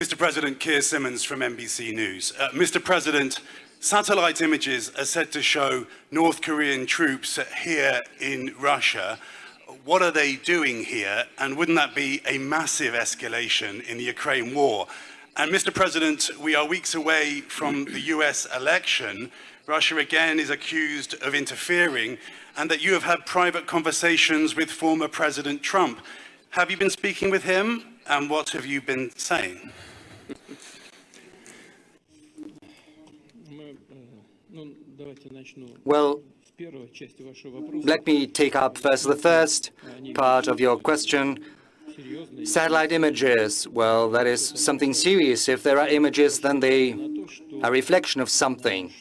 Mr. President, Keir Simmons from NBC News. Mr. President, satellite images are said to show North Korean troops here in Russia. What are they doing here? And wouldn't that be a massive escalation in the Ukraine war? And Mr. President, we are weeks away from the US election. Russia again is accused of interfering, and that you have had private conversations with former President Trump. Have you been speaking with him? And what have you been saying? Well, let me take up first the first part of your question. Satellite images, well, that is something serious. If there are images, then they are a reflection of something.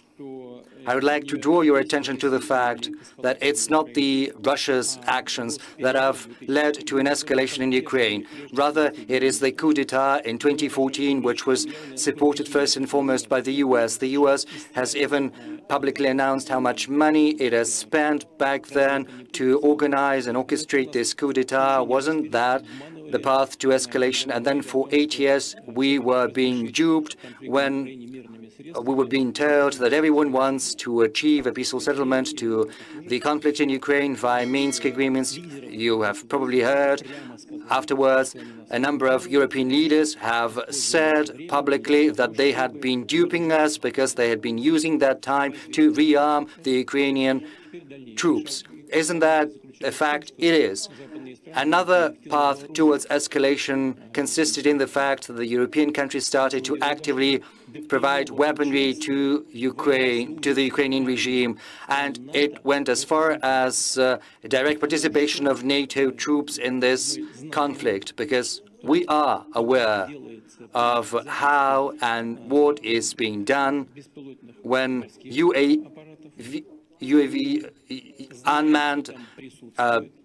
I would like to draw your attention to the fact that it's not the Russia's actions that have led to an escalation in Ukraine. Rather, it is the coup d'etat in 2014, which was supported first and foremost by the US. The US has even publicly announced how much money it has spent back then to organize and orchestrate this coup d'etat. Wasn't that the path to escalation? And then for 8 years, we were being duped when we were being told that everyone wants to achieve a peaceful settlement to the conflict in Ukraine via Minsk agreements. You have probably heard afterwards a number of European leaders have said publicly that they had been duping us because they had been using that time to rearm the Ukrainian troops. Isn't that a fact? It is. Another path towards escalation consisted in the fact that the European countries started to actively provide weaponry to Ukraine, to the Ukrainian regime, and it went as far as direct participation of NATO troops in this conflict, because we are aware of how and what is being done when UAV unmanned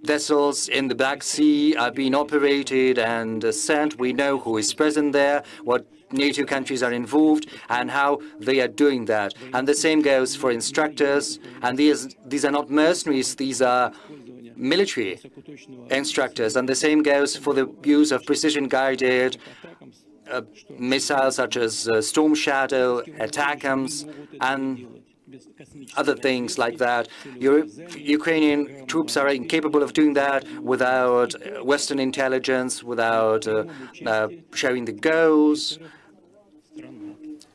vessels in the Black Sea are being operated and sent. We know who is present there, what NATO countries are involved, and how they are doing that. And the same goes for instructors. And these are not mercenaries, these are military instructors. And the same goes for the use of precision-guided missiles such as Storm Shadow, ATACMS, and other things like that. Ukrainian troops are incapable of doing that without Western intelligence, without sharing the goals.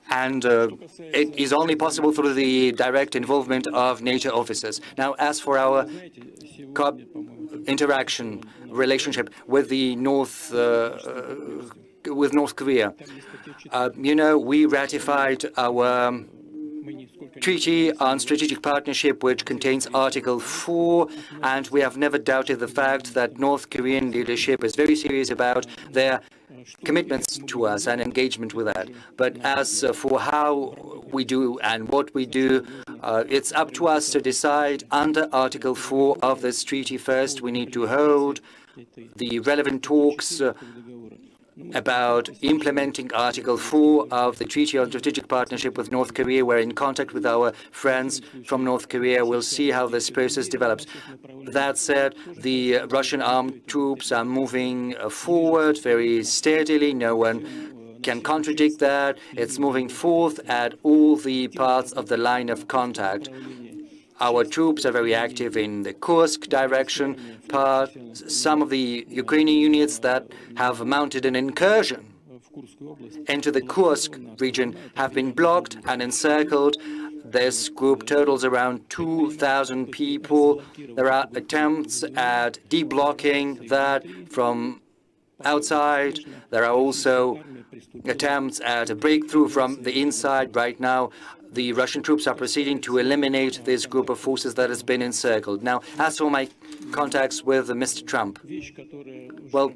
And it is only possible through the direct involvement of NATO officers. Now, as for our relationship with the North Korea, you know, we ratified our Treaty on Strategic Partnership, which contains Article 4, and we have never doubted the fact that North Korean leadership is very serious about their commitments to us and engagement with that. But as for how we do and what we do, it's up to us to decide under Article 4 of this treaty. First, we need to hold the relevant talks about implementing Article 4 of the Treaty on Strategic Partnership with North Korea. We're in contact with our friends from North Korea. We'll see how this process develops. That said, the Russian armed troops are moving forward very steadily. No one can contradict that. It's moving forth at all the parts of the line of contact. Our troops are very active in the Kursk direction part. Some of the Ukrainian units that have mounted an incursion into the Kursk region have been blocked and encircled. This group totals around 2,000 people. There are attempts at deblocking that from outside. There are also attempts at a breakthrough from the inside. Right now, the Russian troops are proceeding to eliminate this group of forces that has been encircled. Now, as for my contacts with Mr. Trump, well,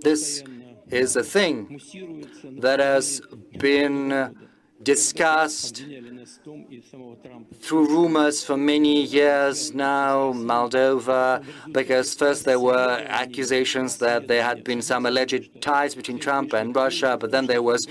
this is a thing that has been discussed through rumors for many years now, Moldova, because first there were accusations that there had been some alleged ties between Trump and Russia, but then there was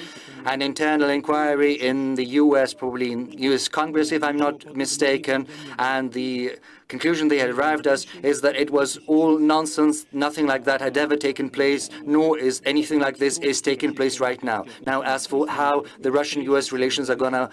an internal inquiry in the U.S., probably in U.S. Congress, if I'm not mistaken, and the conclusion they had arrived at is that it was all nonsense. Nothing like that had ever taken place, nor is anything like this is taking place right now. Now, as for how the Russian-U.S. relations are going to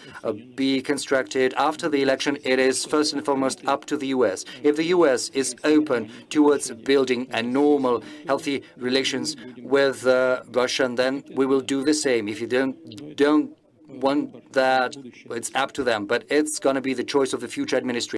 be constructed after the election, it is first and foremost up to the U.S. If the U.S. is open towards building a normal, healthy relations with Russia, then we will do the same. If you don't want that, it's up to them. But it's going to be the choice of the future administration.